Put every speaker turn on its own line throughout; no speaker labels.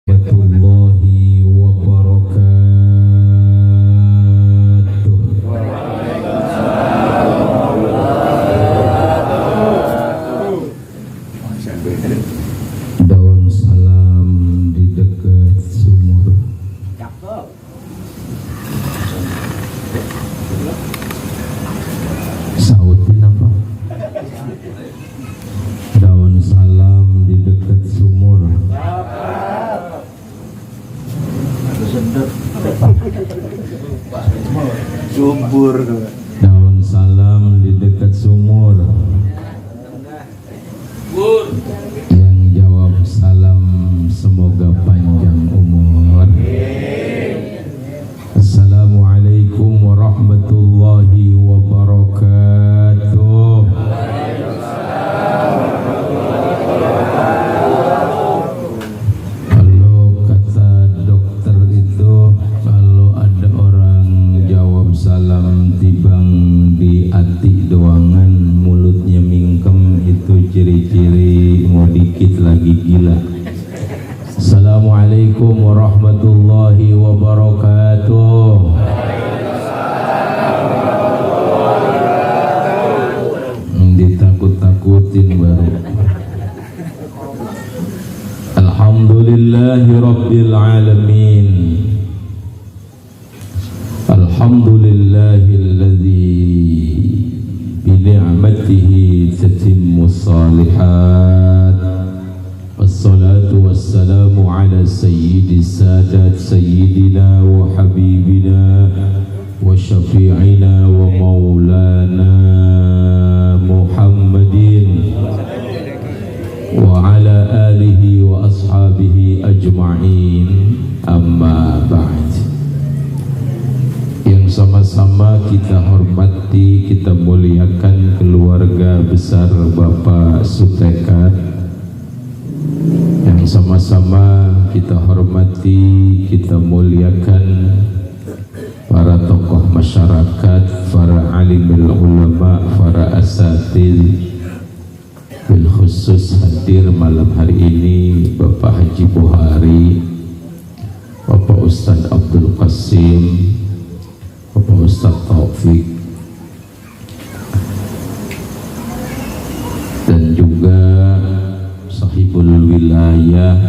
Warahmatullahi wabarakatuh. Daun salam di dekat sumur. Sautin apa? Daun salam di dekat sumur.
Subur.
Daun salam di dekat sumur. Yang jawab salam semoga panjang umur. Assalamualaikum warahmatullahi wabarakatuh. Kalau kata dokter itu, kalau ada orang jawab salam tibang di ati doangan mulutnya mingkem, itu ciri-ciri mau dikit lagi gila. Assalamualaikum warahmatullahi wabarakatuh. Ditakut-takutin baru. Alhamdulillahi rabbil alamin. Alhamdulillahilladzi bi ni'matihi tatimmus shalihat. Wassalatu wassalamu ala sayyidis sadat sayyidina wa habibina wa syafi'ina wa maulana Muhammadin wa ala alihi wa ashabihi ajma'in, amma ba'd. Yang sama-sama kita hormati, kita muliakan keluarga besar Bapak Sutekat. Yang sama-sama kita hormati, kita muliakan para tokoh masyarakat, para alimul ulama, para asatidz. Bil khusus hadir malam hari ini Bapak Haji Buhari, Bapak Ustadz Abdul Qasim, Bapak Ustadz Taufik, dan juga sahibul wilayah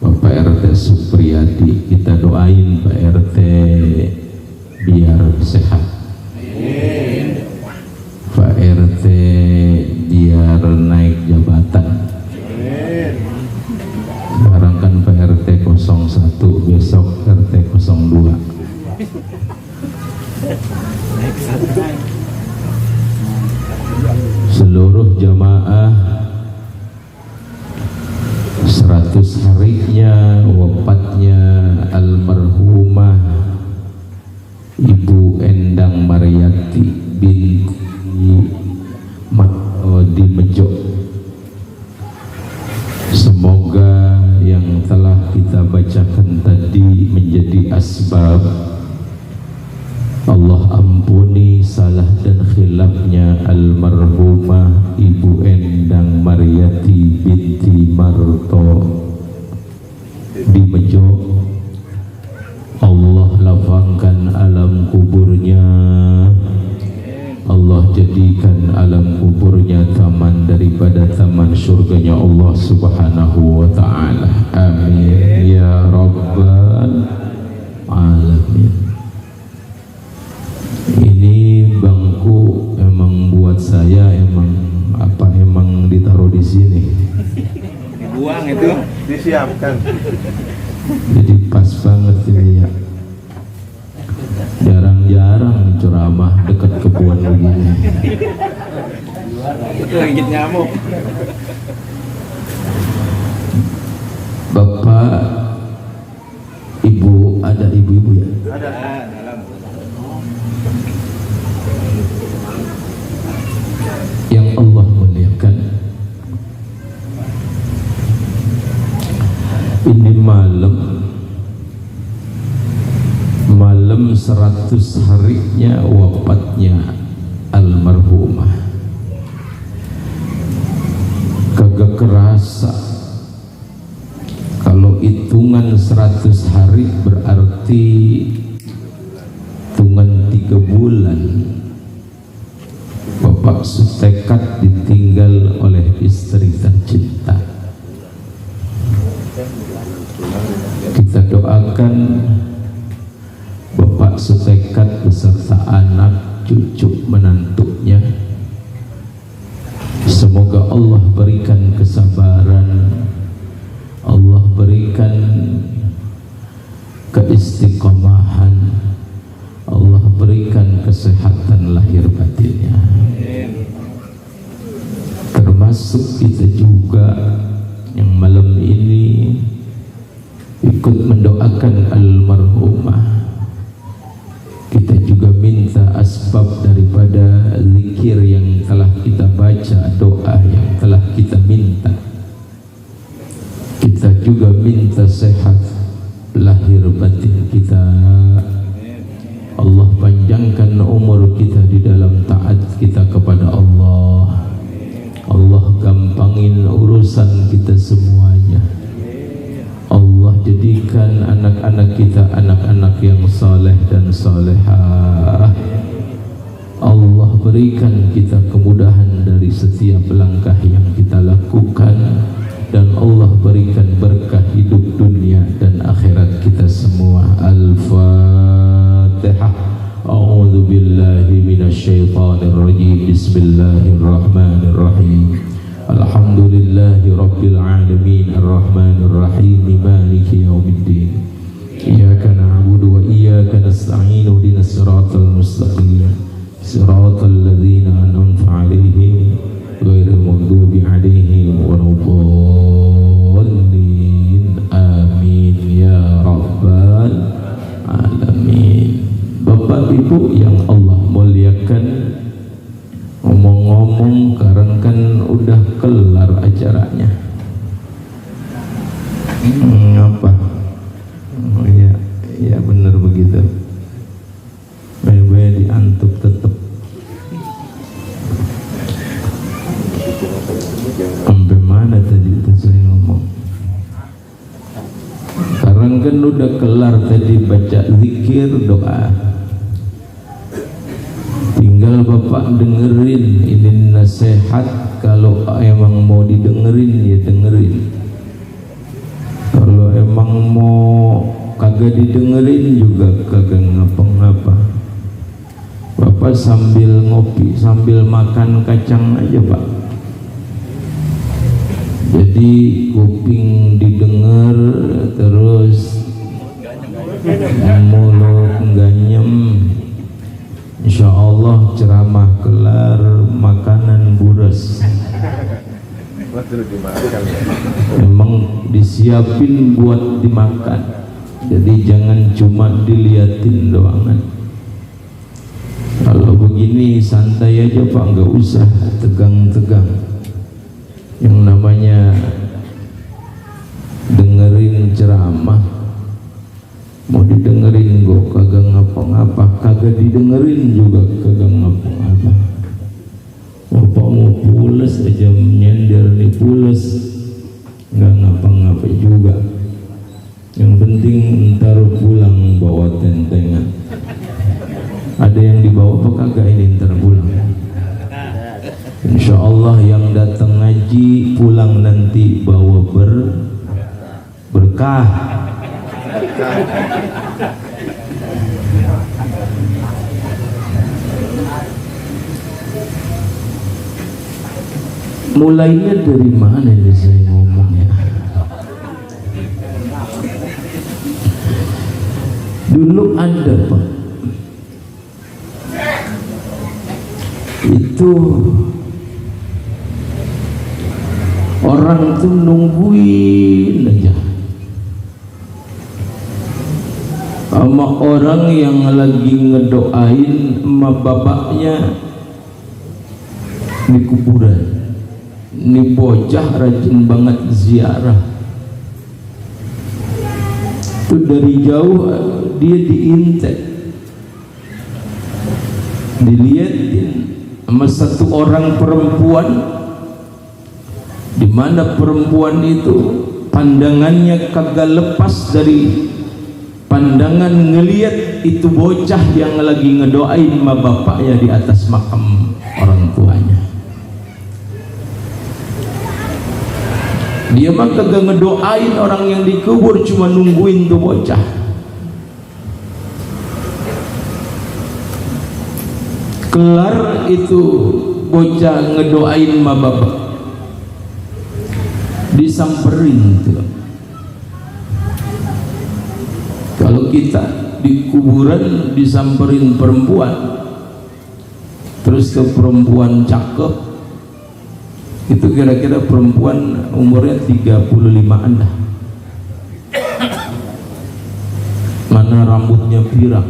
Bapak RT Supriyadi. Kita doain Pak RT biar sehat, Pak RT biar naik jabatan. Sekarang kan Pak RT 01, besok RT 02. Seluruh jamaah 100 harinya wafatnya almarhumah Ibu Endang Maryati binti di Mejo. Semoga yang telah kita bacakan tadi menjadi asbab Allah ampuni salah dan khilafnya almarhumah Ibu Endang Maryati binti Marto di Mejo. Allah lapangkan alam kuburnya, Allah jadikan alam kuburnya taman daripada taman surganya Allah subhanahu wa ta'ala. Amin ya rabbal alamin. Ini bangku emang buat saya, emang ditaruh di sini.
Dibuang itu, disiapkan.
Jadi pas banget ini ya. Jarang-jarang ceramah dekat kebun begini.
Gigit nyamuk.
Bapak, Ibu, ada ibu-ibu ya?
Ada.
Yang Allah muliakan, ini malam 100 harinya wafatnya almarhumah. Kagak kerasa kalau itu hitungan 100 hari berarti hitungan 3 bulan Bapak setekad ditinggal oleh istri tercinta. Kita doakan Bapak setekad beserta anak, cucu, menantunya. Semoga Allah berikan kesabaran, Allah berikan keistiqomahan, Allah berikan kesehatan lahir batinnya. Termasuk kita juga yang malam ini ikut mendoakan almarhumah. Kita juga minta asbab daripada zikir yang telah kita baca, doa yang telah kita minta. Kita juga minta sehat lahir batin kita. Allah panjangkan umur kita di dalam taat kita kepada Allah. Allah gampangin urusan kita semuanya. Allah jadikan anak-anak kita anak-anak yang saleh dan salehah. Allah berikan kita kemudahan dari setiap langkah yang kita lakukan, dan Allah berikan berkah hidup dunia dan akhirat kita semua. Al-Fatihah. A'udzu billahi minasyaitonir rajim. Bismillahirrahmanirrahim. Alhamdulillahi rabbil alamin arrahmanir rahim maliki yaumiddin. Iyyaka na'budu wa iyyaka nasta'in ihdinas siratal mustaqim siratal ladzina an'amta 'alaihim ghairil maghdubi 'alaihim waladdallin. Amin ya rabbal alamin. Bapak Ibu yang Allah muliakan, ngomong-ngomong sekarang kan udah kelar acaranya. Apa? Oh iya, iya benar begitu. Baik-baik diantuk tetap. Sampai mana tadi saya ngomong? Sekarang kan udah kelar tadi baca zikir, doa. Tinggal Bapak dengerin ini nasihat. Kalau emang mau didengerin ya dengerin. Kalau emang mau kagak didengerin juga kagak ngapa-ngapa. Bapak sambil ngopi, sambil makan kacang aja Pak. Jadi kuping didengar, terus mulut ganyem. Insya Allah ceramah kelar, makanan buras. Memang disiapin buat dimakan. Jadi jangan cuma diliatin doangan. Kalau begini santai aja Pak, nggak usah tegang-tegang. Yang namanya dengerin ceramah, mau didengerin gua kagak ngapa-ngapa, kagak didengerin juga kagak ngapa-ngapa. Bapak mau pules aja nyender nih pules, nggak ngapa-ngapa juga. Yang penting ntar pulang bawa tentengan. Ada yang dibawa apa kagak ini ntar pulang? Insya Allah yang datang ngaji pulang nanti bawa berkah. Mulainya dari mana ini saya ngomongnya? Dulu ada Pak, itu orang tuh nungguin aja sama orang yang lagi ngedoain emak bapaknya di kuburan. Ini bocah rajin banget ziarah. Itu dari jauh dia diintek, dilihatin sama satu orang perempuan, di mana perempuan itu pandangannya kagak lepas dari pandangan ngeliat itu bocah yang lagi ngedoain ma bapaknya di atas makam orang tuanya. Dia mah kagak ngedoain orang yang dikubur, cuma nungguin tuh bocah. Kelar itu bocah ngedoain ma bapak, disamperin tuh. Kalau kita di kuburan disamperin perempuan, terus ke perempuan cakep, itu kira-kira perempuan umurnya 35-an dah, mana rambutnya pirang,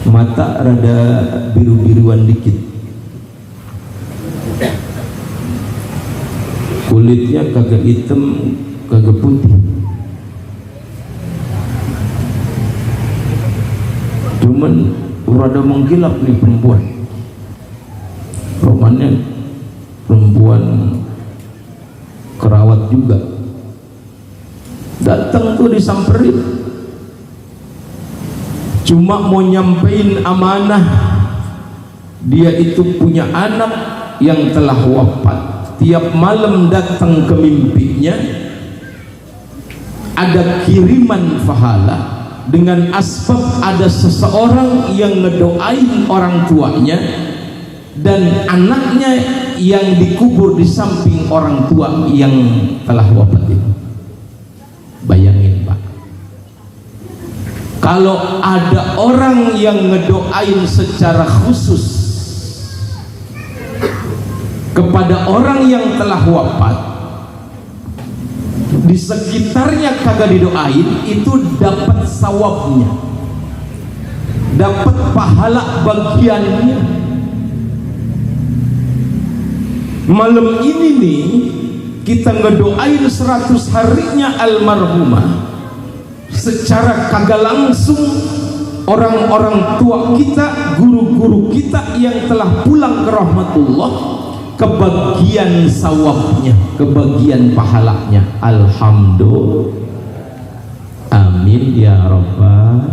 mata rada biru-biruan dikit, kulitnya kagak hitam kagak putih, cuman rada mengkilap nih perempuan. Romannya perempuan kerawat juga, datang tuh disamperin, cuma mau nyampein amanah. Dia itu punya anak yang telah wafat. Tiap malam datang ke mimpinya, ada kiriman pahala dengan asbab ada seseorang yang ngedoain orang tuanya dan anaknya yang dikubur di samping orang tua yang telah wafat itu. Bayangin Pak, kalau ada orang yang ngedoain secara khusus kepada orang yang telah wafat, di sekitarnya kagak didoain, itu dapat sawabnya, dapat pahala bagiannya. Malam ini nih kita ngedoain 100 harinya almarhumah, secara kagak langsung orang-orang tua kita, guru-guru kita yang telah pulang ke rahmatullah, kebagian sawabnya, kebagian pahalanya. Alhamdulillah, amin ya rabbal.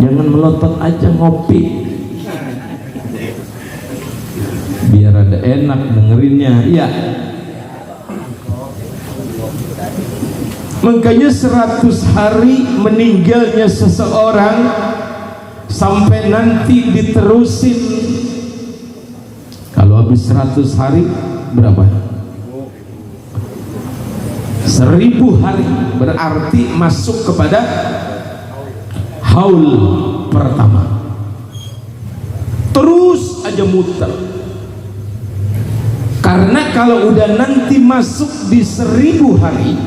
Jangan melotot aja ngopi, biar ada enak dengerinnya. Iya, makanya 100 hari meninggalnya seseorang sampai nanti diterusin. Kalau habis 100 hari berapa? 1000 hari, berarti masuk kepada haul pertama. Terus aja muter, karena kalau udah nanti masuk di 1000 hari,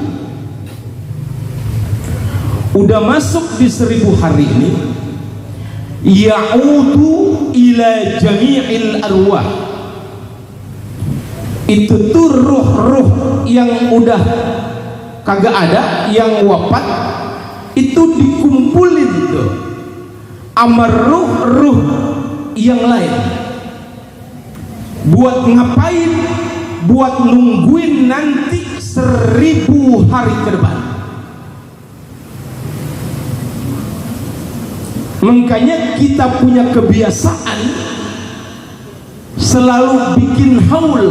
udah masuk di 1000 hari ini, ya'udu ila jami'il arwah. Itu tuh ruh-ruh yang udah kagak ada, yang wafat, itu dikumpulin tuh sama ruh-ruh yang lain. Buat ngapain? Buat nungguin nanti 1000 hari ke depan. Makanya kita punya kebiasaan selalu bikin haul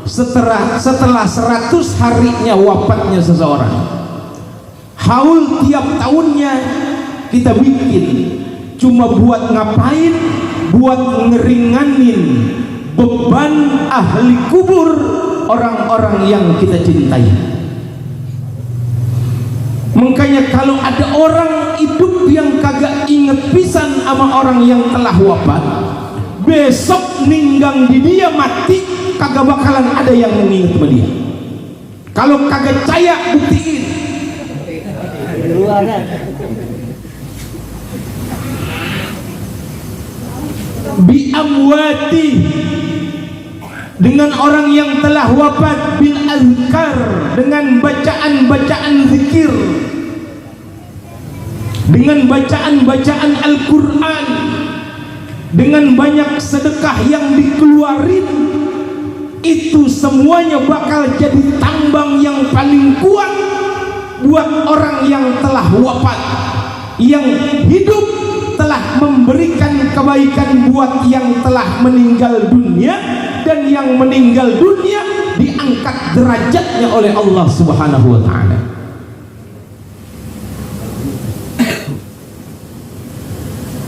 setelah 100 harinya wafatnya seseorang. Haul tiap tahunnya kita bikin, cuma buat ngapain? Buat ngeringanin beban ahli kubur, orang-orang yang kita cintai. Makanya kalau ada orang hidup yang kagak inget pisan sama orang yang telah wafat, besok ninggang di dia mati, kagak bakalan ada yang mengingat sama dia. Kalau kagak percaya, buktiin. Bi amwati, dengan orang yang telah wafat, bil azkar, dengan bacaan-bacaan zikir, dengan bacaan-bacaan Al-Quran, dengan banyak sedekah yang dikeluarin, itu semuanya bakal jadi tambang yang paling kuat buat orang yang telah wafat. Yang hidup telah memberikan kebaikan buat yang telah meninggal dunia, dan yang meninggal dunia diangkat derajatnya oleh Allah Subhanahu wa ta'ala.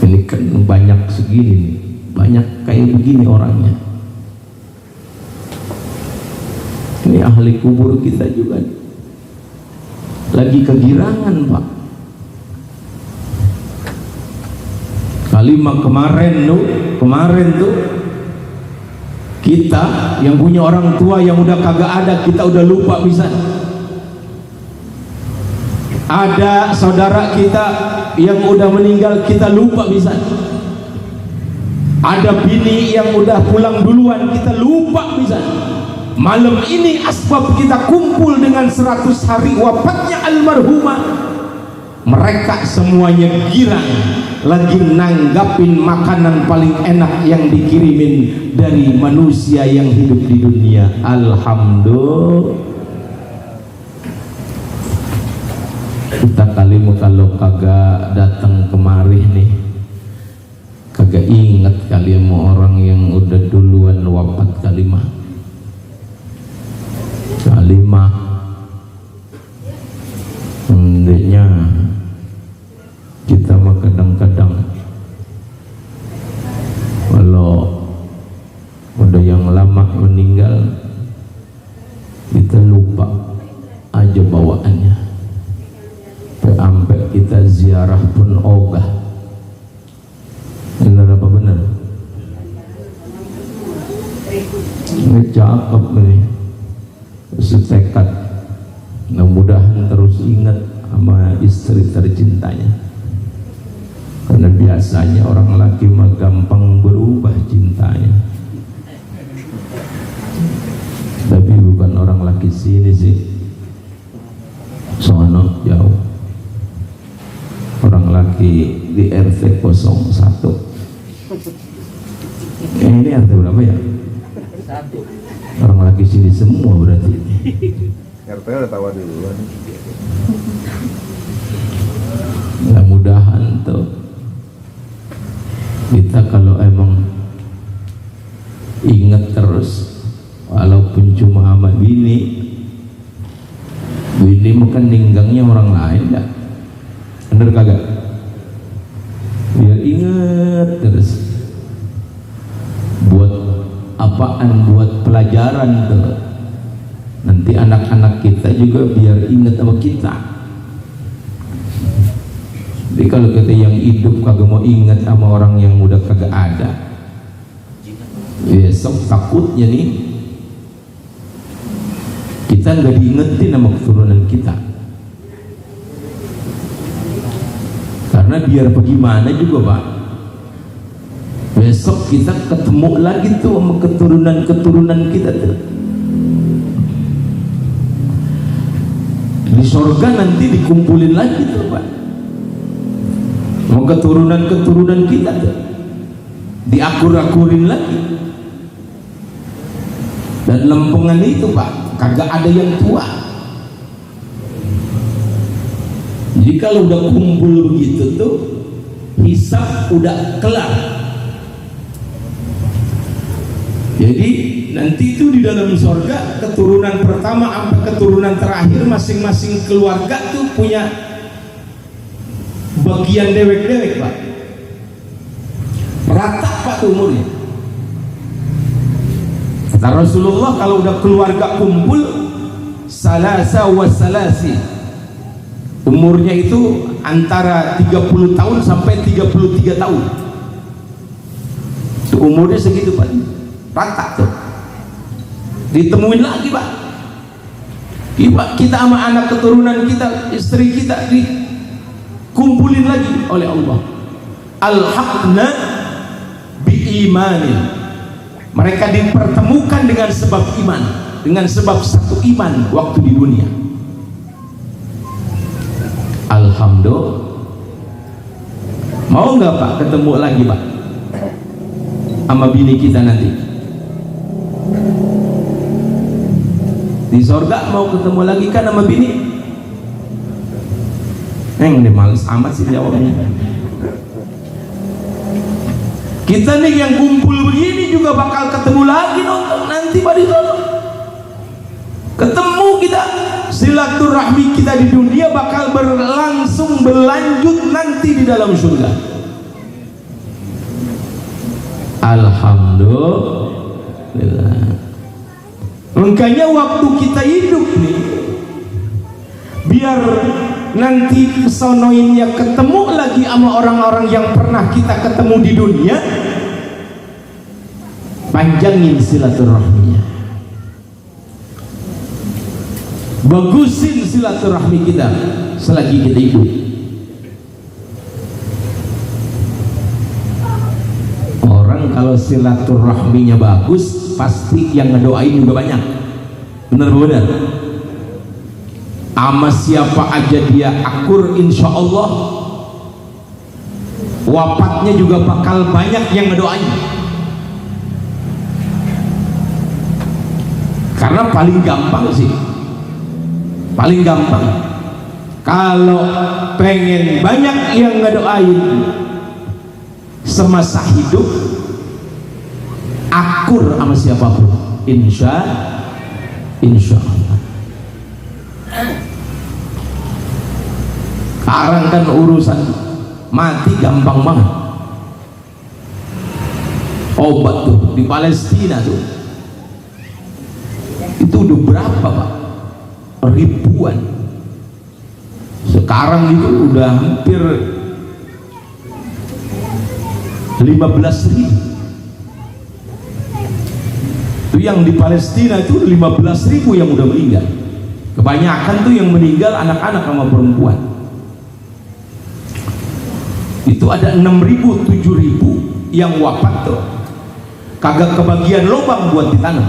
Ini kan banyak segini nih, banyak kayak begini orangnya. Ini ahli kubur kita juga lagi kegirangan, Pak. Kalimat kemarin tuh kita yang punya orang tua yang udah kagak ada, kita udah lupa bisa. Ada saudara kita yang udah meninggal, kita lupa bisa. Ada bini yang udah pulang duluan, kita lupa bisa. Malam ini asbab kita kumpul dengan 100 hari wafatnya almarhumah. Mereka semuanya girang lagi nanggapin makanan paling enak yang dikirimin dari manusia yang hidup di dunia. Alhamdulillah. Kita kalimu kalau kagak datang kemari nih, kagak inget kalimu orang yang udah duluan wafat. Kalimah hendaknya kita mah kadang-kadang kalau udah yang lama meninggal, kita lupa aja bawaannya. Sampai kita ziarah pun ogah. Benar apa benar? Ini cakep nih, setekad. Mudah-mudahan terus ingat sama istri tercintanya, karena biasanya orang laki mah gampang berubah cintanya. Tapi bukan orang laki sini sih, sono jauh. Orang laki di RT 01. Ini RT berapa ya? 1. Orang laki sini semua berarti.
RT udah tahu duluan.
Mudah-mudahan tuh kita kalau emang ingat terus, walaupun cuma sama bini makan ninggangnya orang lain dah. Bener kagak? Biar inget terus. Buat apaan? Buat pelajaran tuh. Nanti anak-anak kita juga biar inget sama kita. Jadi kalau kita yang hidup kagak mau inget sama orang yang udah kagak ada, besok takutnya nih kita nggak diingetin sama keturunan kita. Karena biar bagaimana juga, Pak, besok kita ketemu lagi tuh sama keturunan kita tuh. Di sorga nanti dikumpulin lagi tuh, Pak, sama keturunan kita tuh, diakur-akurin lagi. Dan lempengan itu, Pak, kagak ada yang tua. Jadi kalau udah kumpul begitu tuh, hisab udah kelar. Jadi nanti itu di dalam surga, keturunan pertama sampai keturunan terakhir masing-masing keluarga tuh punya bagian dewek-dewek, Pak. Rata, Pak, umurnya. Kata Rasulullah, kalau udah keluarga kumpul, salasa wa salasi, umurnya itu antara 30 tahun sampai 33 tahun. Itu umurnya segitu, Pak. Rata tuh. Ditemuin lagi, Pak. Kita sama anak keturunan kita, istri kita dikumpulin lagi oleh Allah. Alhaqna biimanin. Mereka dipertemukan dengan sebab iman, dengan sebab satu iman waktu di dunia. Alhamdulillah. Mau nggak, Pak, ketemu lagi, Pak? sama bini kita nanti? Di sorga mau ketemu lagi kan sama bini? Ini males amat sih jawabnya. Kita nih yang kumpul begini juga bakal ketemu lagi nonton nanti pada sana. Ketemu kita, silaturahmi kita di dunia bakal berlangsung berlanjut nanti di dalam surga. Alhamdulillah. Makanya waktu kita hidup nih, biar nanti kesonoinnya ketemu lagi sama orang-orang yang pernah kita ketemu di dunia, panjangin silaturahminya, bagusin silaturahmi kita selagi kita hidup. Orang kalau silaturahminya bagus, pasti yang ngedoain juga banyak. Bener-bener. Ama siapa aja dia akur, insya Allah wafatnya juga bakal banyak yang ngedoain. Karena paling gampang sih, paling gampang kalau pengen banyak yang ngedoain semasa hidup, akur sama siapapun, insya Allah. Sekarang kan urusan mati gampang banget. Obat tuh di Palestina tuh, itu udah berapa Pak? Ribuan. Sekarang itu udah hampir 15.000. Itu yang di Palestina itu 15.000 yang udah meninggal. Kebanyakan tuh yang meninggal anak-anak sama perempuan. Itu ada 6.000, 7.000 yang wafat tuh kagak kebagian lubang buat ditanam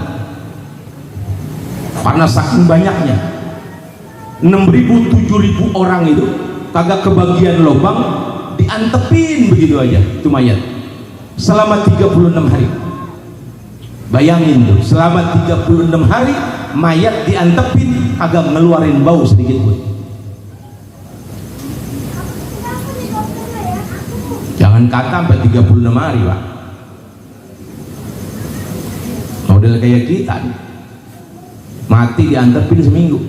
karena saking banyaknya. 6.000, 7.000 orang itu kagak kebagian lubang, diantepin begitu aja itu mayat selama 36 hari. Bayangin tuh, selama 36 hari mayat diantepin kagak ngeluarin bau sedikit pun. Jangan kata sampai 36 hari Pak, model kayak kita nih, mati diantepin seminggu,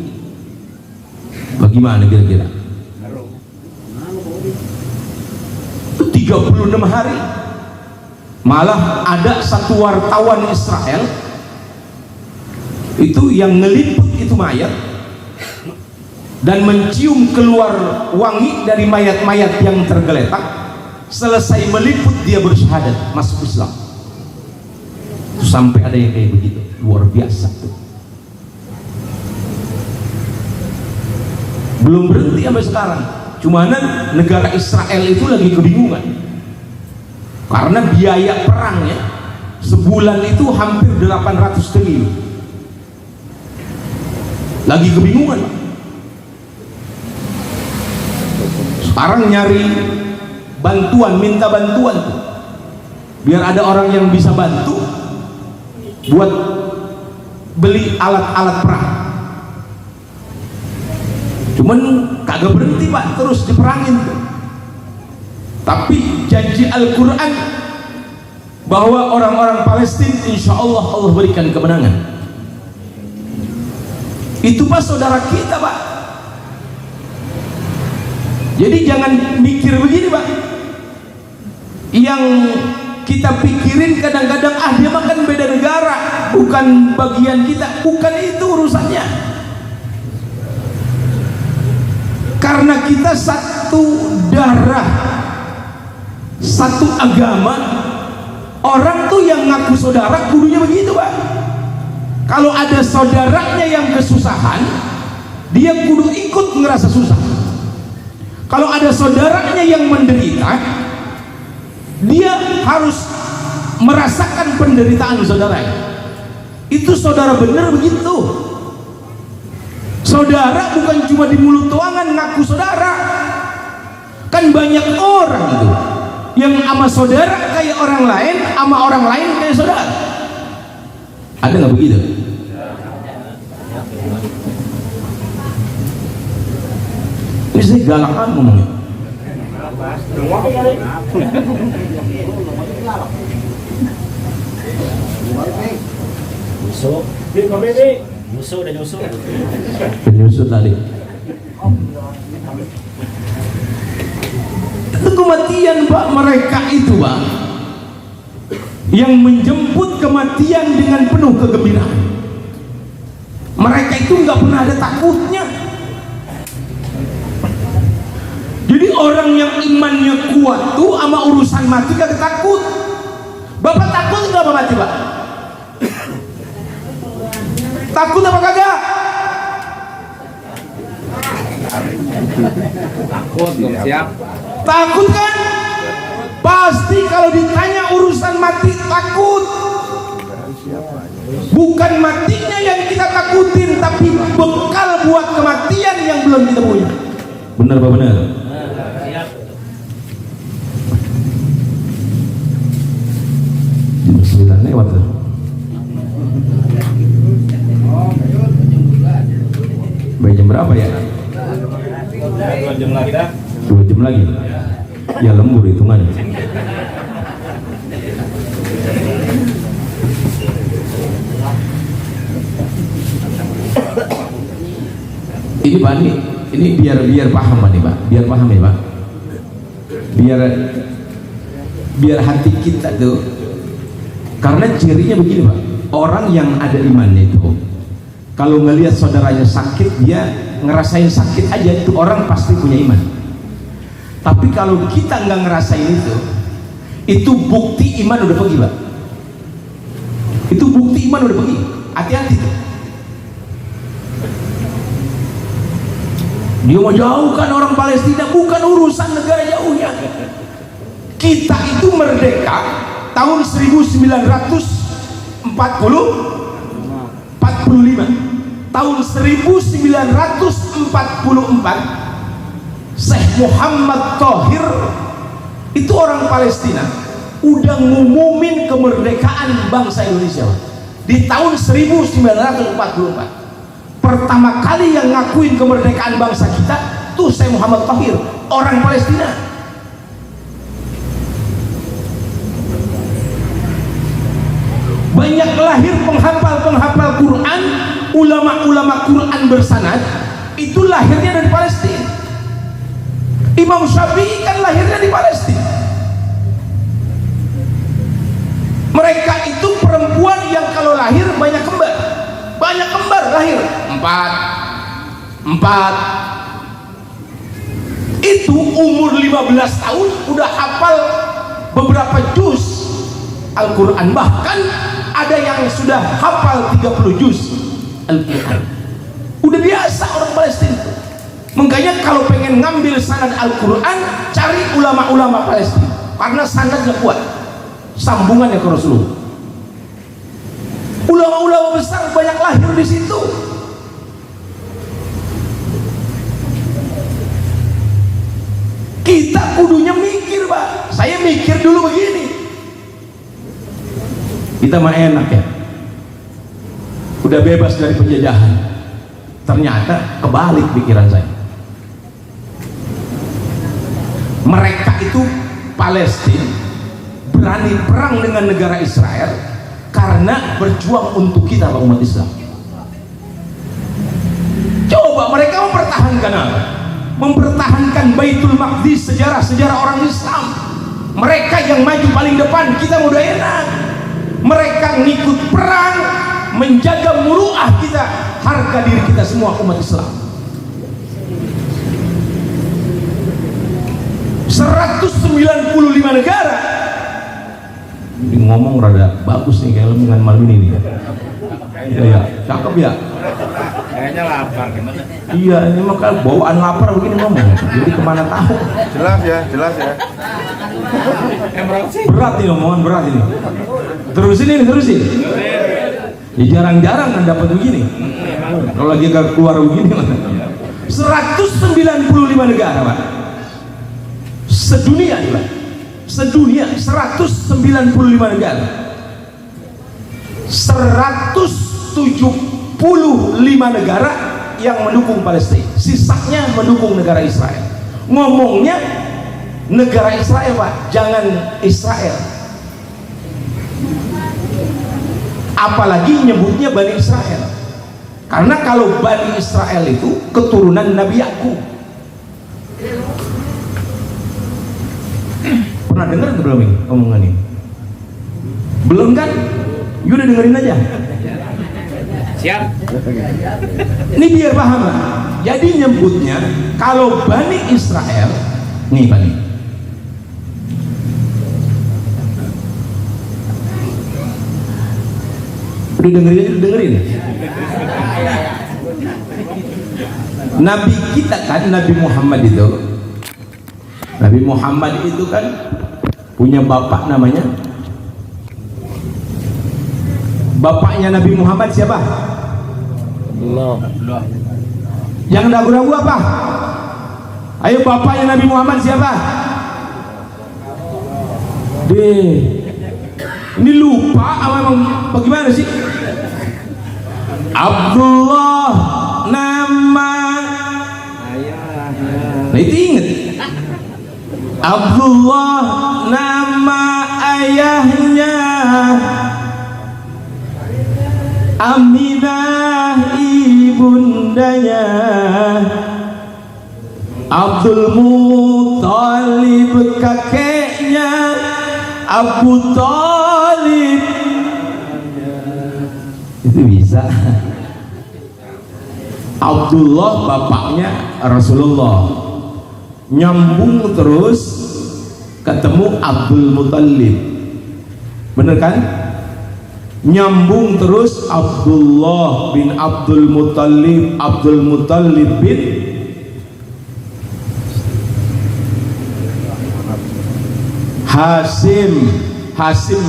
bagaimana kira-kira? 36 hari. Malah ada satu wartawan Israel itu yang ngeliput itu mayat dan mencium keluar wangi dari mayat-mayat yang tergeletak. Selesai meliput dia bersyahadat masuk Islam. Sampai ada yang kayak begitu, luar biasa tuh. Belum berhenti sampai sekarang. Cumanan negara Israel itu lagi kebingungan karena biaya perangnya sebulan itu hampir 800 triliun. Lagi kebingungan. Sekarang nyari bantuan, minta bantuan tuh, biar ada orang yang bisa bantu buat beli alat-alat perang. Cuman kagak berhenti Pak, terus diperangin tuh. Tapi janji Al-Quran bahwa orang-orang Palestina insya Allah Allah berikan kemenangan. Itu Pak saudara kita Pak. Jadi jangan mikir begini Pak, yang kita pikirin kadang-kadang dia makan beda negara, bukan bagian kita, bukan itu urusannya. Karena kita satu darah, satu agama. Orang tuh yang ngaku saudara kudunya begitu Pak. Kalau ada saudaranya yang kesusahan, dia kudu ikut ngerasa susah. Kalau ada saudaranya yang menderita, dia harus merasakan penderitaan saudaranya. Itu saudara bener begitu. Saudara bukan cuma di mulut doangan ngaku saudara. Kan banyak orang itu yang sama saudara kayak orang lain, sama orang lain kayak saudara. Ada nggak begitu? Ini saya galakan ngomongnya. Penyusup tadi. Itu kematian Pak, mereka itu Pak yang menjemput kematian dengan penuh kegembiraan. Mereka itu nggak pernah ada takutnya. Jadi orang yang imannya kuat tuh sama urusan mati gak takut. Bapak takut nggak apa mati Pak? Takut apa kagak?
Takut, siap.
Takut kan? Pasti kalau ditanya urusan mati takut. Bukan matinya yang kita takutin, tapi bekal buat kematian yang belum kita punya. Benar Pak, benar? Jam 9 lewat tuh. Baik, jam berapa ya?
2 jam lagi dah.
2 jam lagi. Ya lembur hitungannya. Ini Pak, ini biar paham nih Pak, biar paham ya Pak, biar hati kita tuh, karena cirinya begini Pak, orang yang ada imannya itu kalau ngelihat saudaranya sakit dia ngerasain sakit aja, itu orang pasti punya iman. Tapi kalau kita nggak ngerasain itu bukti iman udah pergi Pak, itu bukti iman udah pergi, hati-hati tuh. Dia mau jauhkan orang Palestina, bukan urusan negara jauhnya. Kita itu merdeka tahun 1945. Tahun 1944 Syekh Muhammad Thohir itu orang Palestina udah ngumumin kemerdekaan bangsa Indonesia di tahun 1944. Pertama kali yang ngakuin kemerdekaan bangsa kita tuh Syekh Muhammad Thohir, orang Palestina. Banyak lahir penghafal Quran, ulama-ulama Quran bersanad itu lahirnya dari Palestina. Imam Syafi'i kan lahirnya di Palestina. Mereka itu perempuan yang kalau lahir banyak kembar lahir 4 itu umur 15 tahun udah hafal beberapa juz Al-Quran, bahkan ada yang sudah hafal 30 juz Al-Quran. Udah biasa orang Palestina. Makanya kalau pengen ngambil sanad Al-Quran, cari ulama-ulama Palestina karena sanadnya kuat, sambungannya ke Rasulullah. Ulama-ulama besar banyak lahir di situ. Kita kudunya mikir Pak. Saya mikir dulu begini. Kita mah enak ya, udah bebas dari penjajahan. Ternyata kebalik pikiran saya. Mereka itu Palestina berani perang dengan negara Israel karena berjuang untuk kita umat Islam. Coba mereka mempertahankan apa? Mempertahankan Baitul Maqdis, sejarah orang Islam. Mereka yang maju paling depan, kita udah enak. Mereka ngikut perang, menjaga muruah kita, harga diri kita semua umat Islam. 195 negara. Ini ngomong rada bagus nih kayak dengan malam ini nih. Iya, cakep ya.
Kayaknya lapar gimana?
Iya, ini mah kalau bawaan lapar begini ngomong. Jadi kemana tahu?
Jelas ya.
Berat ini omongan, berat ini. Terusin. Ya jarang-jarang kan dapat begini. Kalau lagi gak keluar begini. 195 negara Pak. Sedunia Pak. sedunia 195 negara, 175 negara yang mendukung Palestina, sisanya mendukung negara Israel. Ngomongnya negara Israel, Pak, jangan Israel, apalagi nyebutnya Bani Israel, karena kalau Bani Israel itu keturunan Nabi Yakub. Pernah dengar atau belum ini omongan ini? Belum kan? You udah dengerin aja.
Siap.
Ini biar paham lah. Jadi nyebutnya kalau Bani Israel, nih Bani, udah dengerin. Nabi kita kan, Nabi Muhammad itu kan punya bapak namanya. Bapaknya Nabi Muhammad siapa?
Allah.
Yang ragu-ragu apa? Ayo, bapaknya Nabi Muhammad siapa? Ini lupa apa emang bagaimana sih? Abdullah nama. Nah itu inget. Abdullah nama ayahnya, Aminah ibundanya, Abdul Muthalib kakeknya, Abu Thalib. Itu bisa. Abdullah bapaknya Rasulullah, nyambung terus ketemu Abdul Muthalib, bener kan? Nyambung terus Abdullah bin Abdul Muthalib, Abdul Muthalib bin Hasim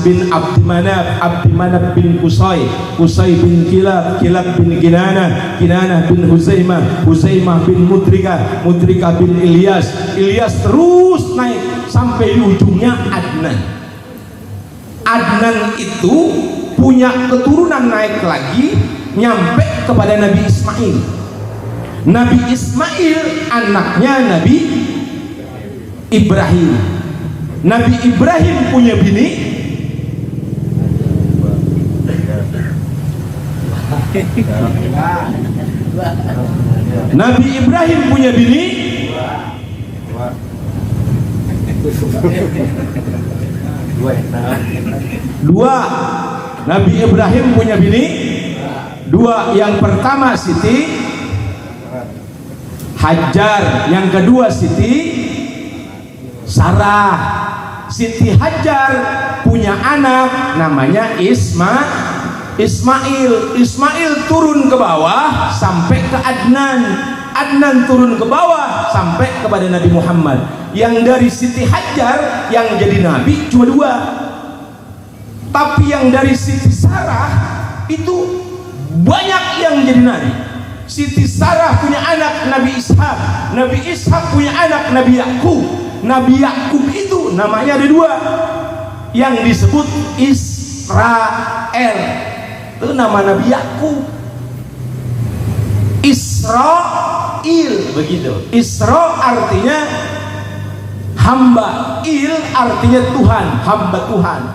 bin Abdi Manaf bin Qusay bin Kilab bin Kinanah bin Huzaimah bin Mudrikah bin Ilyas terus naik sampai di ujungnya Adnan itu punya keturunan naik lagi nyampe kepada Nabi Ismail. Nabi Ismail anaknya Nabi Ibrahim. Nabi Ibrahim punya bini Nabi Ibrahim punya bini dua. Nabi Ibrahim punya bini dua. Yang pertama Siti Hajar, yang kedua Siti Sarah. Siti Hajar punya anak namanya Ismail turun ke bawah sampai ke Adnan turun ke bawah sampai kepada Nabi Muhammad. Yang dari Siti Hajar yang jadi nabi cuma dua, tapi yang dari Siti Sarah itu banyak yang jadi nabi. Siti Sarah punya anak Nabi Ishak punya anak Nabi Yakub. Nabi Yakub itu namanya ada dua, yang disebut Israel, itu nama Nabi Yakub. Israel begitu. Isra artinya hamba, il artinya Tuhan, hamba Tuhan.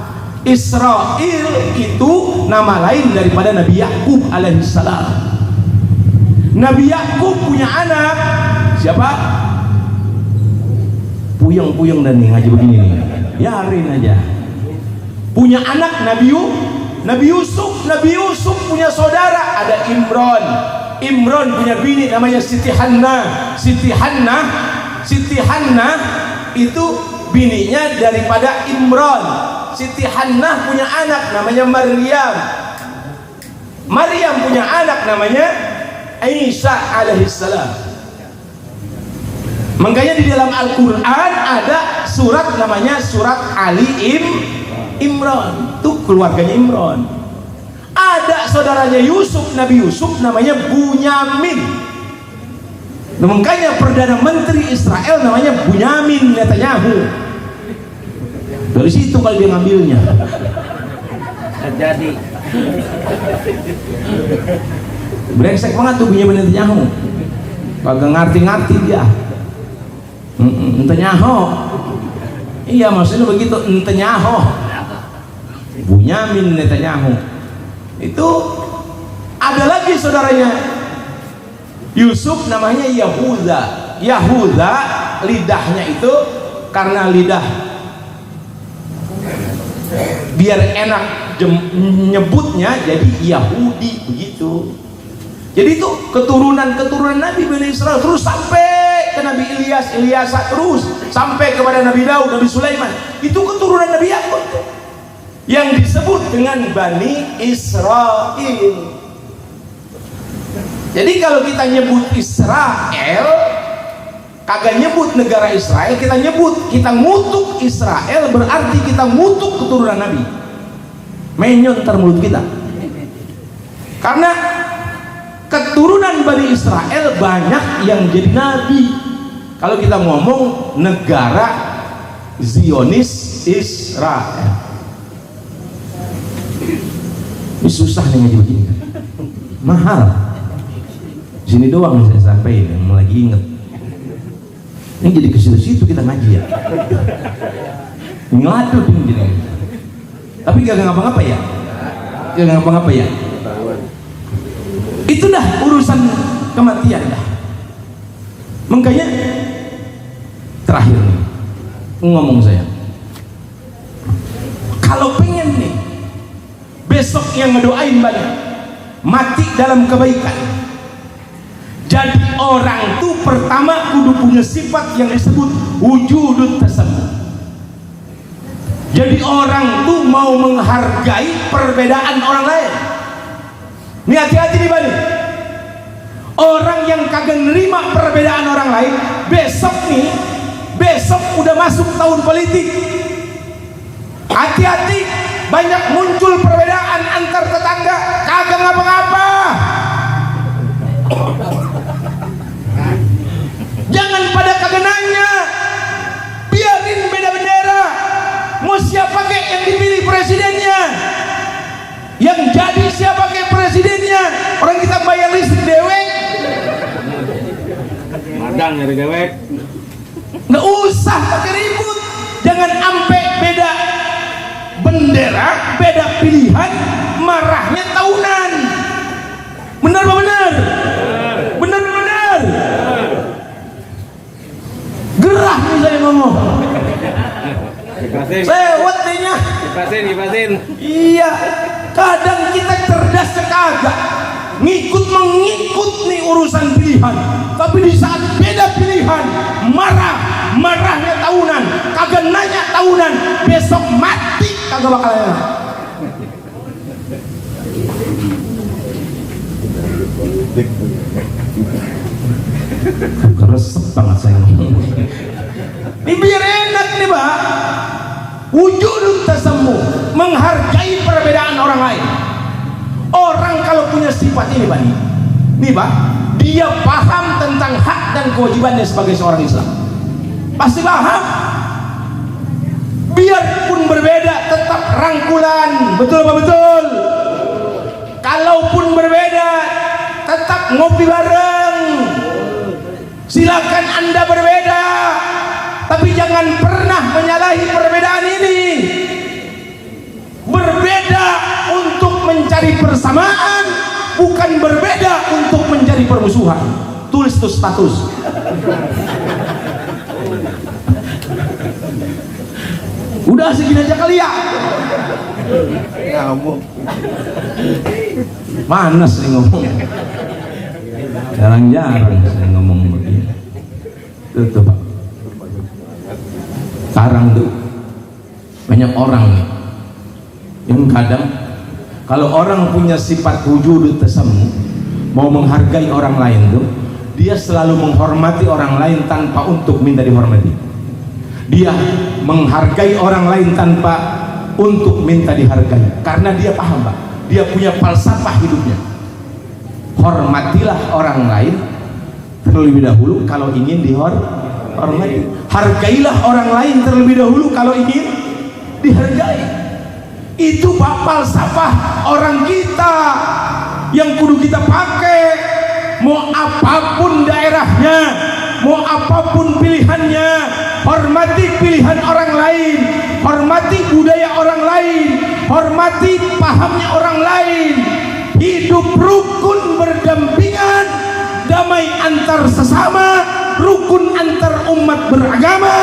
Israel itu nama lain daripada Nabi Yakub alaihissalam. Nabi Yakub punya anak siapa? Puyeng dan nih ngaji begini nih, biarin aja. Punya anak Nabi Yusuf. Nabi Yusuf punya saudara ada Imron punya bini namanya Siti Hannah. Siti Hannah itu bininya daripada Imron. Siti Hannah punya anak namanya Maryam punya anak namanya Isa alaihissalam. Makanya di dalam Al-Quran ada surat namanya surat Ali Imran, itu keluarganya Imran. Ada saudaranya Nabi Yusuf namanya Bunyamin. Makanya Perdana Menteri Israel namanya Bunyamin Netanyahu. Dari situ kalau dia ngambilnya.
Jadi
Brengsek banget tuh Benyamin Netanyahu. Kagak ngerti-ngerti dia. Netanyahu. Iya maksudnya begitu, Netanyahu. Benyamin Netanyahu. Itu ada lagi saudaranya Yusuf, namanya Yahuda. Yahuda lidahnya itu karena lidah biar enak nyebutnya jadi Yahudi begitu. Jadi itu keturunan Nabi Bani Israel terus sampai ke Nabi Ilyas, terus sampai kepada Nabi Daud, Nabi Sulaiman. Itu keturunan Nabi Yakub yang disebut dengan Bani Israel. Jadi kalau kita nyebut Israel, kagak nyebut negara Israel, kita ngutuk Israel, berarti kita ngutuk keturunan Nabi. Menyon ntar mulut kita. Karena keturunan Bani Israel banyak yang jadi nabi. Kalau kita ngomong negara Zionis Israel, ini susah nih ngaji begini, mahal. Sini doang saya sampaikan, yang lagi inget. Ini jadi ke situ kita ngaji ya. Ngeladuk ini jadi. Tapi gak ngapa-ngapa ya. Gak ngapa-ngapa ya. Itu dah urusan kematian dah. Makanya terakhir nih ngomong saya, kalau pengen nih besok yang ngedoain banyak mati dalam kebaikan, jadi orang tuh pertama kudu punya sifat yang disebut wujudut tasammum. Jadi orang tuh mau menghargai perbedaan orang lain. Ini hati-hati nih Bani. Orang yang kagak nerima perbedaan orang lain, besok udah masuk tahun politik. Hati-hati, banyak muncul perbedaan antar tetangga, kagak ngapa-ngapa. Jangan pada kagak nanya, biarin beda bendera. Mau siapa kek yang dipilih presidennya, yang jadi siapa kek presidennya, orang kita bayar listrik dewek,
madang nyari dewek.
nggak usah pakai ribut. Jangan ampe beda bendera, beda pilihan, marahnya tahunan. Benar apa benar? Benar. Gerah nih saya ngomong. Sewet dehnya.
Dipasin.
Iya, kadang kita cerdas sekagak, mengikut nih urusan pilihan. Tapi di saat beda pilihan, marahnya tahunan, kagak nanya tahunan, besok mati kagak bakal enak. Keresep banget saya ngomong. Ini biar enak nih Pak. Wujudun tasammum, menghargai perbedaan orang lain. Orang kalau punya sifat ini Pak, nih Pak, dia paham tentang hak dan kewajibannya sebagai seorang Islam. Pasti paham. Biarpun berbeda tetap rangkulan, betul apa betul? Kalaupun berbeda tetap ngopi bareng. Silakan Anda berbeda, tapi jangan pernah menyalahi perbedaan ini. Berbeda untuk mencari persamaan, bukan berbeda untuk mencari permusuhan. Tulis tuh status. Udah segini aja kali ya. Manas nih ngomong. Jarang-jarang saya ngomong begini. Tuh Pak. Sekarang tuh banyak orang nih yang kadang kalau orang punya sifat wujudut tasammum, mau menghargai orang lain tuh, dia selalu menghormati orang lain tanpa untuk minta dihormati. Dia menghargai orang lain tanpa untuk minta dihargai, karena dia paham Pak, dia punya falsafah hidupnya. Hormatilah orang lain terlebih dahulu kalau ingin dihormati. Hargailah orang lain terlebih dahulu kalau ingin
dihargai. Itu falsafah orang kita yang kudu kita pakai. Mau apapun daerahnya, mau apapun pilihannya, hormati pilihan orang lain, hormati budaya orang lain, hormati pahamnya orang lain. Hidup rukun berdampingan, damai antar sesama, rukun antar umat beragama,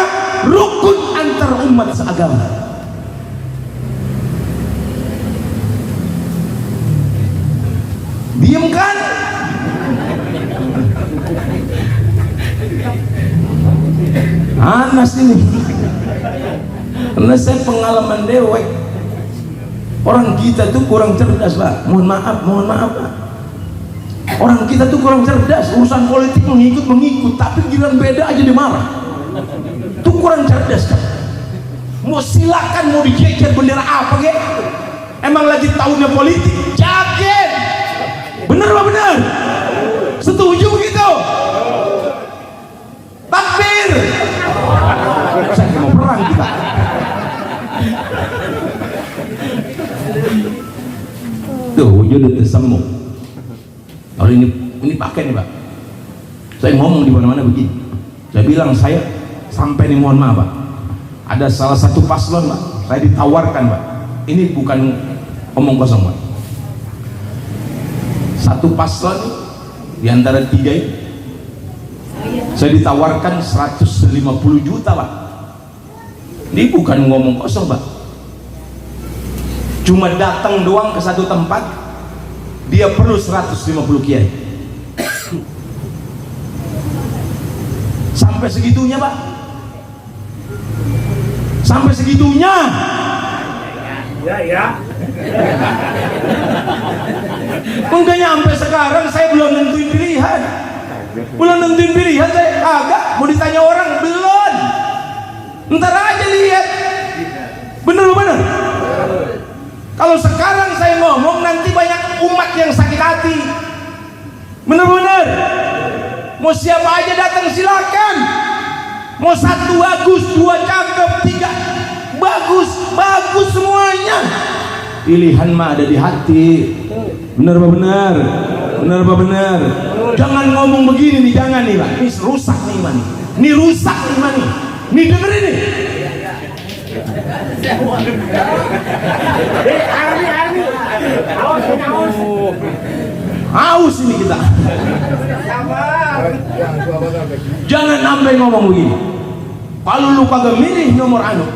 rukun antar umat seagama. Diam kan? Anas ini, karena saya pengalaman dewek. Orang kita tuh kurang cerdas, Pak. Mohon maaf, Pak. Orang kita tuh kurang cerdas. Urusan politik mengikut, tapi giliran beda aja dimarah. Tuh kurang cerdas, kan? Mau silakan mau dijejer bendera apa, ge? Emang lagi tahunnya politik, jaket. Bener Pak, bener? Setuju begitu? Takbir. Saya mau perang kita. Tuh wujud semu. Kalau ini pakai nih Pak. Saya ngomong di mana-mana begini. Saya bilang saya sampai nih, mohon maaf Pak. Ada salah satu paslon Pak, saya ditawarkan Pak. Ini bukan omong kosong Pak. Satu paslon di antara tiga ini, saya ditawarkan 150 juta Pak. Ini bukan ngomong kosong Pak. Cuma datang doang ke satu tempat, dia perlu 150 kiai. Sampai segitunya Pak. Sampai segitunya. Ya. Enggak nyampe sekarang saya belum nentuin pilihan. Saya kagak mau ditanya orang belum. Ntar aja lihat. Bener. Kalau sekarang saya ngomong nanti banyak umat yang sakit hati. Bener. Mau siapa aja datang silakan. Mau satu bagus, dua cakep, tiga bagus semuanya. Pilihan mah ada di hati. Bener Pak, bener. Jangan ngomong begini nih, jangan nih Pak. Ini rusak nih iman. Ini rusak nih iman nih. Nih dengerin nih. Haus ini kita. Jangan sampai ngomong begini. Kalau lu kagak milih nomor anu,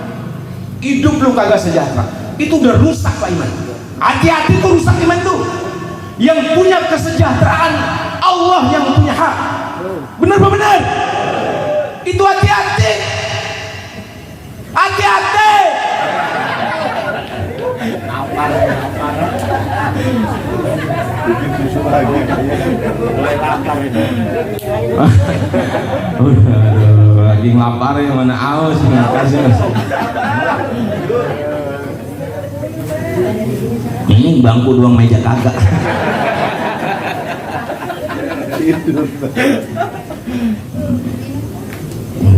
hidup lu kagak sejahtera. Itu udah rusak Pak iman. Hati-hati tuh rusak iman tuh. Yang punya kesejahteraan Allah yang punya hak. Bener Pak, bener. Itu hati-hati. Hati-hati. Lagi ngelapar ya, mana aus. Kasih Mas. Ini bangku doang, meja kagak.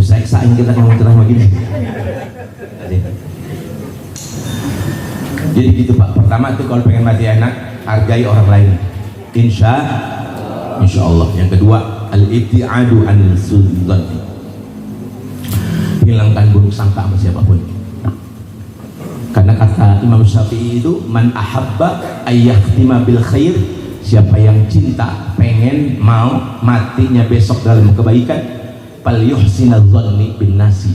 Seksain kita ngomong ceramah begini. Jadi gitu Pak. Pertama tuh kalau pengen mati enak, hargai orang lain. Insya Allah. Yang kedua, al-ibtiadu an sudzan. Hilangkan buruk sangka sama siapapun. Karena kata Imam Syafi'i itu, man ahabba ayyahtima bil khair, siapa yang cinta, pengen, mau matinya besok dalam kebaikan, fal yuhsina dzanni bin nasi,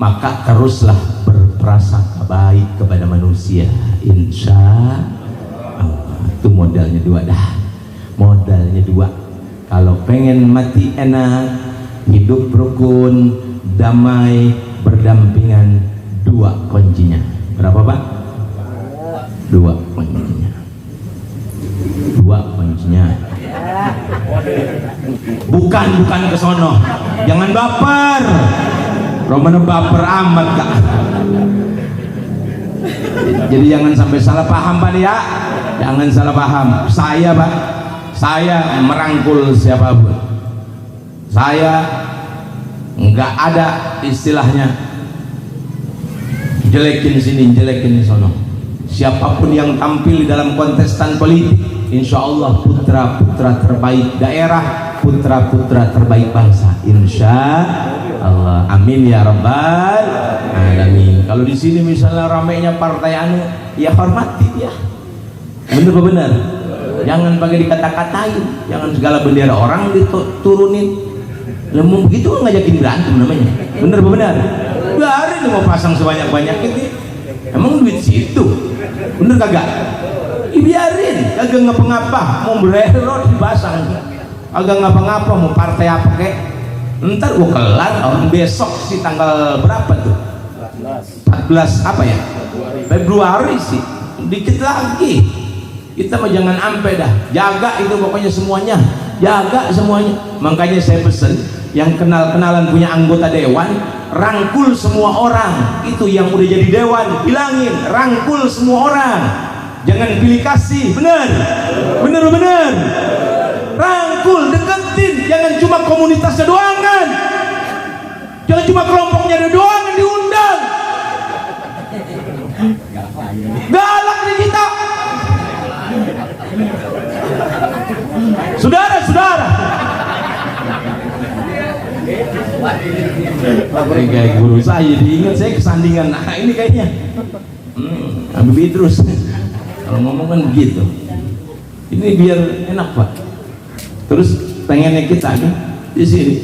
maka teruslah berprasangka baik kepada manusia. Insya Allah. Itu modalnya dua dah. Modalnya dua. Kalau pengen mati enak, hidup rukun, damai, berdampingan, dua kuncinya. Berapa Pak? Dua kuncinya. Bukan ke sono. Jangan baper. Romano baper amat Kak. Jadi jangan sampai salah paham Pak ya. Jangan salah paham. Saya Pak, saya merangkul siapapun. Saya nggak ada istilahnya jelekin sini, jelekin sono. Siapapun yang tampil di dalam kontestan politik, insya Allah putra-putra terbaik daerah, putra-putra terbaik bangsa, insya Allah. Amin ya rabbal alamin. Kalau di sini misalnya ramainya partai anu, ya hormati ya. Bener apa bener? Jangan pakai dikata-katain, jangan segala bendera orang diturunin. Lemu begitu ngajakin berantem namanya. Bener apa bener? Biarin mau pasang sebanyak-banyak ini. Emang duit situ. Bener kagak? Biarin, kagak ngapa-ngapa. Mau bererot dipasang. Kagak ngapa-ngapa, mau partai apa kek. Ntar gua kelar orang besok sih tanggal berapa tuh? 14 apa ya? Februari sih. Dikit lagi. Kita mah jangan ampe dah, jaga itu pokoknya semuanya, jaga semuanya. Makanya saya pesen yang kenal-kenalan punya anggota dewan, rangkul semua orang. Itu yang udah jadi dewan, bilangin rangkul semua orang, jangan pilih kasih. Bener bener, rangkul, deketin, jangan cuma komunitasnya doang kan, jangan cuma kelompoknya doang yang diundang. Galak nih kita. Saudara-saudara, ini kayak guru saya, diingat saya kesandingan. Nah ini kayaknya Habibie terus kalau ngomong kan begitu. Ini biar enak Pak. Terus pengennya kita nih di sini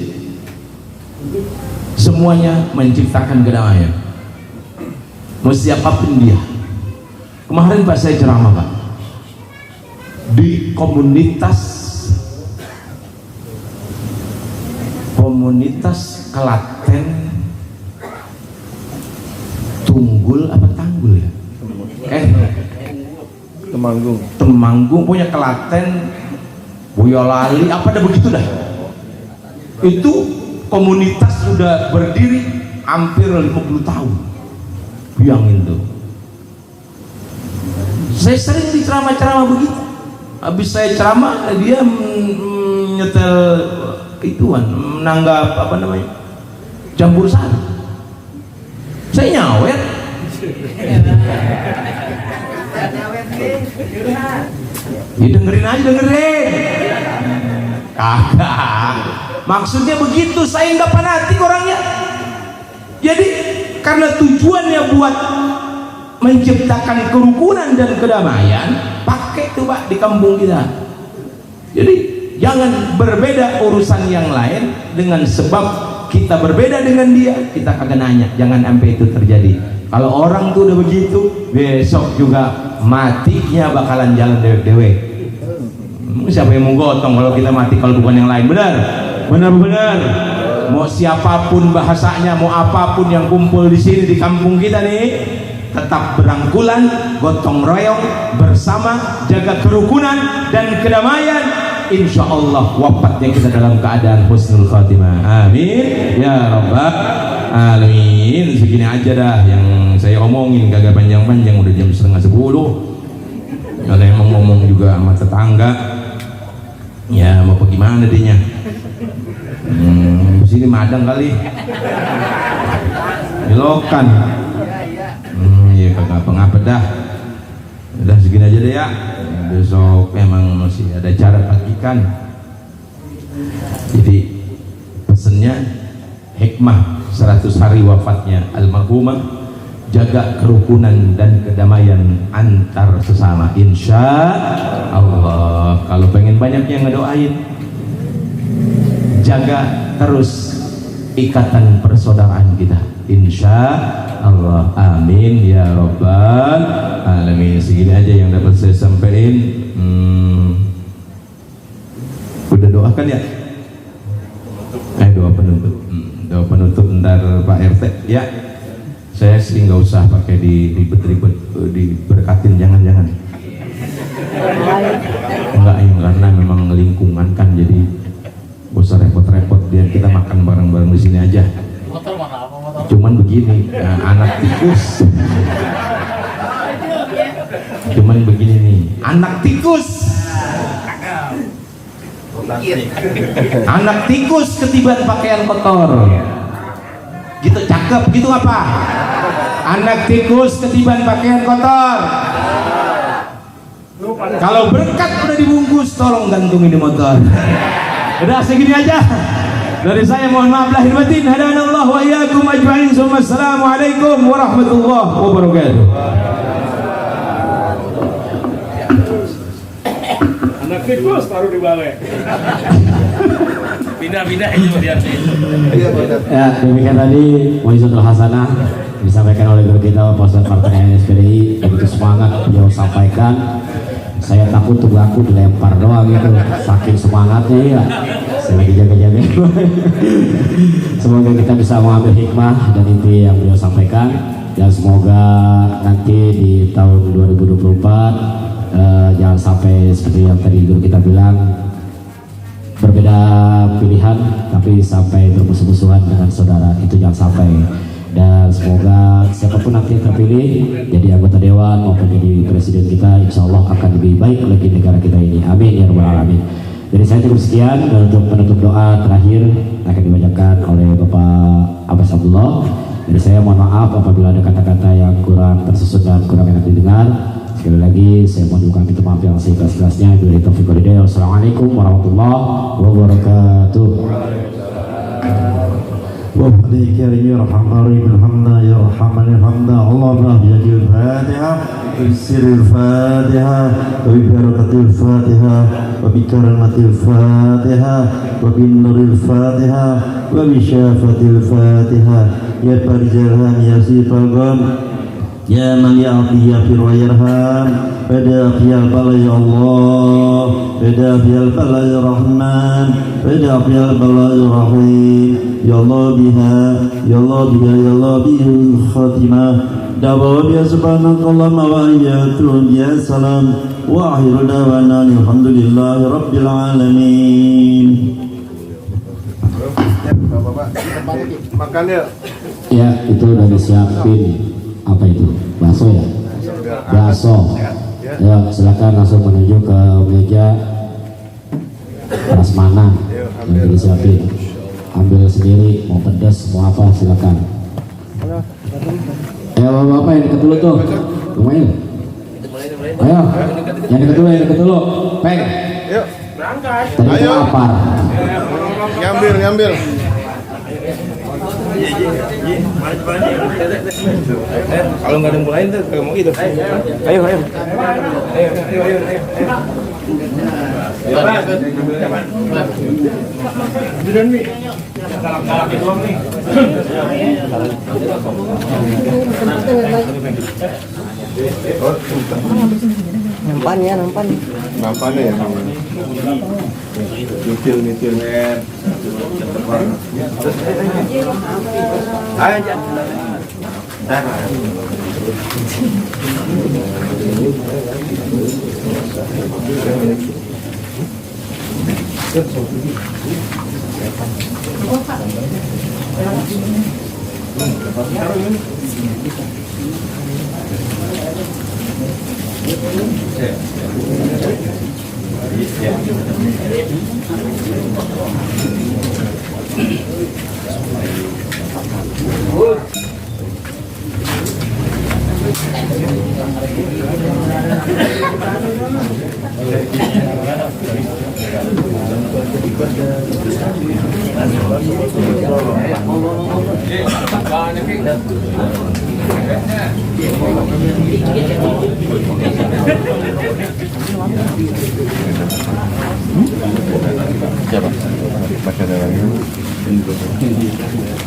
semuanya menciptakan kedamaian. Mau siapapun dia. Kemarin Pak saya ceramah Pak di komunitas Klaten Tunggul apa Tanggul ya? Temanggung punya Klaten Boyolali apa ada begitu dah. Itu komunitas sudah berdiri hampir 50 tahun. Bayangin tuh. Saya sering di ceramah-ceramah begitu. Habis saya ceramah dia nyetel ituan, menanggap apa namanya, campur sari. Saya nyawet. Ya dengerin aja, dengerin. Kagak. Maksudnya begitu, saya nggak fanatik orangnya. Jadi karena tujuannya buat menciptakan kerukunan dan kedamaian, pakai tuh Pak di kampung kita. Jadi jangan berbeda urusan yang lain dengan sebab kita berbeda dengan dia, kita kagak nanya. Jangan sampai itu terjadi. Kalau orang tuh udah begitu, besok juga matinya bakalan jalan dewek-dewek. Siapa yang mau gotong kalau kita mati kalau bukan yang lain? Benar? Benar-benar. Mau siapapun bahasanya, mau apapun yang kumpul di sini di kampung kita nih, tetap berangkulan, gotong royong bersama, jaga kerukunan dan kedamaian. Insya Allah wafatnya kita dalam keadaan husnul khatimah. Amin ya rabbal alamin. Segini aja dah yang saya omongin, kagak panjang-panjang, udah jam 9:30. Ada yang mau ngomong juga sama tetangga. Ya mau bagaimana dinya? Sini madang kali. Belokan. Ya kagak apa-apa dah. Udah segini aja deh ya. Besok memang masih ada cara bagikan. Jadi pesennya hikmah 100 hari wafatnya almarhumah, jaga kerukunan dan kedamaian antar sesama. Insya Allah. Kalau pengen banyak yang ngedoain, jaga terus ikatan persaudaraan kita. Insya Allah. Amin ya rabbal alamin. Segini aja yang dapat saya sampaikan. Udah doakan ya? Doa penutup. Doa penutup ntar Pak RT ya. Saya sih nggak usah pakai ribet-ribet diberkatin, jangan-jangan. Enggak yang karena memang lingkungan kan, jadi gak usah repot-repot, biar kita makan bareng-bareng di sini aja. Cuman begini, anak tikus. Cuman begini nih, anak tikus. Anak tikus ketiban pakaian kotor. Gitu cakep, gitu apa? Anak tikus ketiban pakaian kotor. Kalau berkat udah dibungkus, tolong gantungin di motor. Udah segini aja. Dari saya mohon maaf lahir batin. Hadanallahu wa iyyakum ajma'in. Assalamualaikum warahmatullahi wabarakatuh.
Anak tikus taruh di balai. Pindah-pindah itu dia.
Ya, demikian tadi Waizatul Hasanah disampaikan oleh guru kita Pak Ustadz Partai SPDI. Begitu semangat beliau sampaikan. Saya takut tubuh aku dilempar doang gitu, saking semangatnya ya. Saya lagi jaga-jaga. Semoga kita bisa mengambil hikmah dan inti yang beliau sampaikan, dan semoga nanti di tahun 2024 jangan sampai seperti yang tadi guru kita bilang, berbeda pilihan tapi sampai bermusuh-musuhan dengan saudara, itu jangan sampai. Dan semoga siapapun nanti yang terpilih jadi anggota dewan maupun jadi presiden kita, insya Allah akan lebih baik lagi negara kita ini. Amin ya rabbal alamin. Jadi saya cukup sekian, dan untuk menutup doa terakhir akan dibacakan oleh Bapak Abbas Abdullah. Jadi saya mohon maaf apabila ada kata-kata yang kurang tersusun dan kurang enak didengar. Sekali lagi saya mohon dukungan pintu maaf yang seikhlas-ikhlasnya. Bila taufiq wal hidayah. Wassalamualaikum warahmatullahi wabarakatuh.
وفضلك يا ارحم الراحمين الحمد يا ارحم الحمد اللهم بيد الفاتحه بسر الفاتحه وببركه الفاتحه وبكرامه الفاتحه وبنور الفاتحه وبشافه الفاتحه يا فرج الهم يا سيف الغم يا من يعطي يغفر ويرحم بدافع البلاء يا الله بدافع البلاء يا رحمن بدافع البلاء يا رحيم يا الله بها يا الله بها يا الله به الخاتمة دعوة بها سبحانك اللهم وإياكم يا سلام وآخر دعوانا الحمد لله رب العالمين.
Makan ya.
Ya, itu udah disiapin. Apa itu? Bakso ya? Bakso. Ya, silakan langsung menuju ke meja prasmanan yang disiapin. Ambil sendiri, mau pedas, mau apa, silakan. Bapak-bapak yang deket dulu tuh. Lumayan. Ayo, yang deket dulu, yang deket dulu. Peng.
Yuk.
Tadi itu lapar.
Ngambil.
Kalau nggak ada yang lain tuh kayak mau gitu. Ayo.
Nampan ya. Nitil.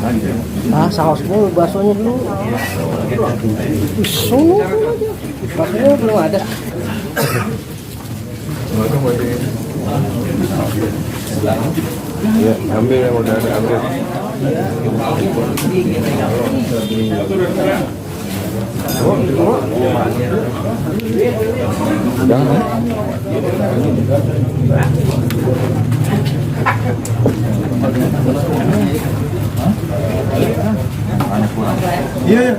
Ayo.
Saus mulu baksonya dulu. Sono baksonya belum ada.
Ya, ambil yang udah ada, ambil. Iya,